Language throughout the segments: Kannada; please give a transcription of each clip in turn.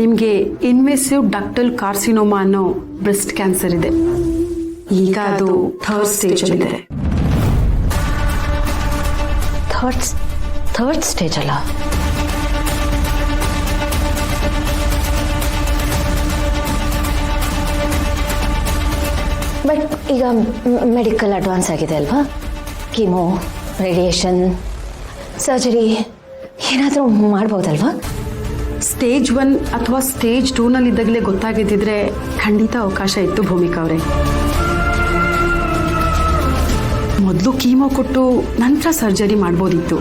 ನಿಮಗೆ ಇನ್ವೆಸಿವ್ ಡಕ್ಟಲ್ ಕಾರ್ಸಿನೋಮಾ ಅನ್ನೋ ಬ್ರೆಸ್ಟ್ ಕ್ಯಾನ್ಸರ್ ಇದೆ. ಈಗ ಅದು ಥರ್ಡ್ ಸ್ಟೇಜ್ ಇದೆ. ಥರ್ಡ್ ಸ್ಟೇಜ್ ಅಲ್ಲ? ಬಟ್ ಈಗ ಮೆಡಿಕಲ್ ಅಡ್ವಾನ್ಸ್ ಆಗಿದೆ ಅಲ್ವಾ? ಕೀಮೋ, ರೇಡಿಯೇಷನ್, ಸರ್ಜರಿ ಏನಾದರೂ ಮಾಡ್ಬೋದಲ್ವಾ? ಸ್ಟೇಜ್ 1 ಅಥವಾ ಸ್ಟೇಜ್ 2 ನಲ್ಲಿ ಇದ್ದಾಗಲೇ ಗೊತ್ತಾಗಿದ್ದಿದ್ರೆ ಖಂಡಿತ ಅವಕಾಶ ಇತ್ತು ಭೂಮಿಕಾ ಅವರೇ. ಮೊದಲು ಕೀಮೋ ಕೊಟ್ಟು ನಂತರ ಸರ್ಜರಿ ಮಾಡ್ಬೋದಿತ್ತು.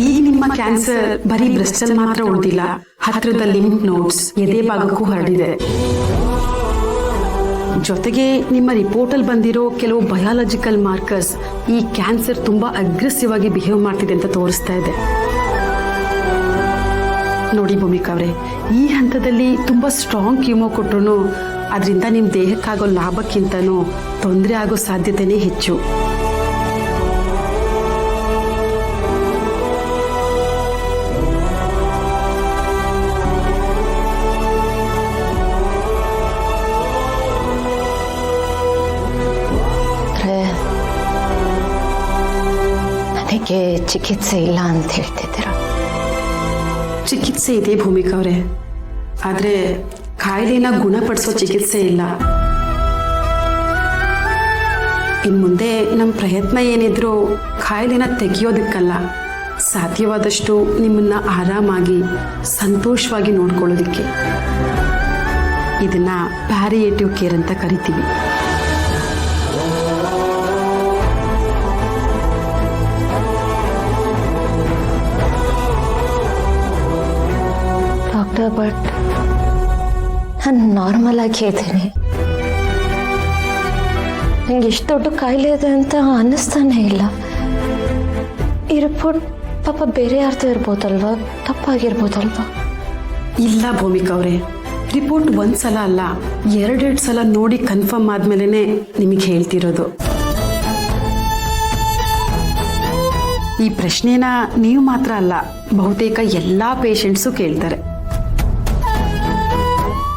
ಈಗ ನಿಮ್ಮ ಕ್ಯಾನ್ಸರ್ ಬರೀ ಬ್ರೆಸ್ಟ್ ಅಲ್ಲಿ ಮಾತ್ರ ಉಳಿದಿಲ್ಲ, ಹತ್ತಿರದ ಲಿಂಫ್ ನೋಡ್ಸ್, ಎದೆ ಭಾಗಕ್ಕೂ ಹರಡಿದೆ. ಜೊತೆಗೆ ನಿಮ್ಮ ರಿಪೋರ್ಟ್ ಅಲ್ಲಿ ಬಂದಿರೋ ಕೆಲವು ಬಯಾಲಜಿಕಲ್ ಮಾರ್ಕರ್ಸ್ ಈ ಕ್ಯಾನ್ಸರ್ ತುಂಬಾ ಅಗ್ರೆಸಿವ್ ಆಗಿ ಬಿಹೇವ್ ಮಾಡ್ತಿದೆ ಅಂತ ತೋರಿಸ್ತಾ ಇದೆ. ನೋಡಿ ಭೂಮಿಕಾ ಅವರೇ, ಈ ಹಂತದಲ್ಲಿ ತುಂಬಾ ಸ್ಟ್ರಾಂಗ್ ಕೀಮೋ ಕೊಟ್ರು ಅದರಿಂದ ನಿಮ್ಮ ದೇಹಕ್ಕಾಗೋ ಲಾಭಕ್ಕಿಂತನೂ ತೊಂದರೆ ಆಗೋ ಸಾಧ್ಯತೆನೇ ಹೆಚ್ಚು. ನನಗೆ ಚಿಕಿತ್ಸೆ ಇಲ್ಲ ಅಂತ ಹೇಳ್ತಿದ್ದೀರಾ? ಚಿಕಿತ್ಸೆ ಇದೆ ಭೂಮಿಕಾ ಅವರೇ, ಆದ್ರೆ ಕಾಯಿಲೆನ ಗುಣಪಡಿಸೋ ಚಿಕಿತ್ಸೆ ಇಲ್ಲ. ಇನ್ ಮುಂದೆ ನಮ್ಮ ಪ್ರಯತ್ನ ಏನಿದ್ರು ಕಾಯಿಲೆನ ತೆಗೆಯೋದಕ್ಕಲ್ಲ, ಸಾಧ್ಯವಾದಷ್ಟು ನಿಮ್ಮನ್ನ ಆರಾಮಾಗಿ ಸಂತೋಷವಾಗಿ ನೋಡ್ಕೊಳ್ಳೋದಿಕ್ಕೆ. ಇದನ್ನ ಪ್ಯಾರಿಯೇಟಿವ್ ಕೇರ್ ಅಂತ ಕರಿತೀವಿ. ಡಾಕ್ಟರ್, ಬಟ್ ನಾನು ನಾರ್ಮಲ್ ಆಗಿ ಇದ್ದೀನಿ. ನಂಗೆ ಇಷ್ಟು ದೊಡ್ಡ ಕಾಯಿಲೆ ಇದೆ ಅಂತ ಅನ್ನಿಸ್ತಾನೆ ಇಲ್ಲ. ಈ ರಿಪೋರ್ಟ್ ಪಾಪ ಬೇರೆ ಯಾರ್ದು ಇರ್ಬೋದಲ್ವಾ? ತಪ್ಪಾಗಿರ್ಬೋದಲ್ವಾ? ಇಲ್ಲ ಭೂಮಿಕಾ ಅವರೇ, ರಿಪೋರ್ಟ್ ಒಂದ್ಸಲ ಅಲ್ಲ 2 ಸಲ ನೋಡಿ ಕನ್ಫರ್ಮ್ ಆದ್ಮೇಲೆ ನಿಮಗೆ ಹೇಳ್ತಿರೋದು. ಈ ಪ್ರಶ್ನೆನ ನೀವು ಮಾತ್ರ ಅಲ್ಲ, ಬಹುತೇಕ ಎಲ್ಲಾ ಪೇಷಂಟ್ಸು ಕೇಳ್ತಾರೆ.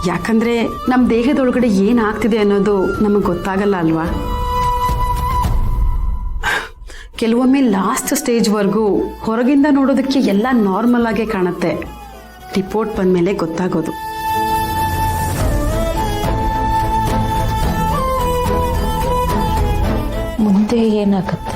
ಯಾಕಂದ್ರೆ ನಮ್ಮ ದೇಹದೊಳಗಡೆ ಏನಾಗ್ತಿದೆ ಅನ್ನೋದು ನಮಗೆ ಗೊತ್ತಾಗಲ್ಲ ಅಲ್ವಾ? ಕೆಲವೊಮ್ಮೆ ಲಾಸ್ಟ್ ಸ್ಟೇಜ್ವರೆಗೂ ಹೊರಗಿಂದ ನೋಡೋದಕ್ಕೆ ಎಲ್ಲ ನಾರ್ಮಲ್ ಆಗೇ ಕಾಣುತ್ತೆ, ರಿಪೋರ್ಟ್ ಬಂದ್ಮೇಲೆ ಗೊತ್ತಾಗೋದು. ಮುಂದೆ ಏನಾಗುತ್ತೆ?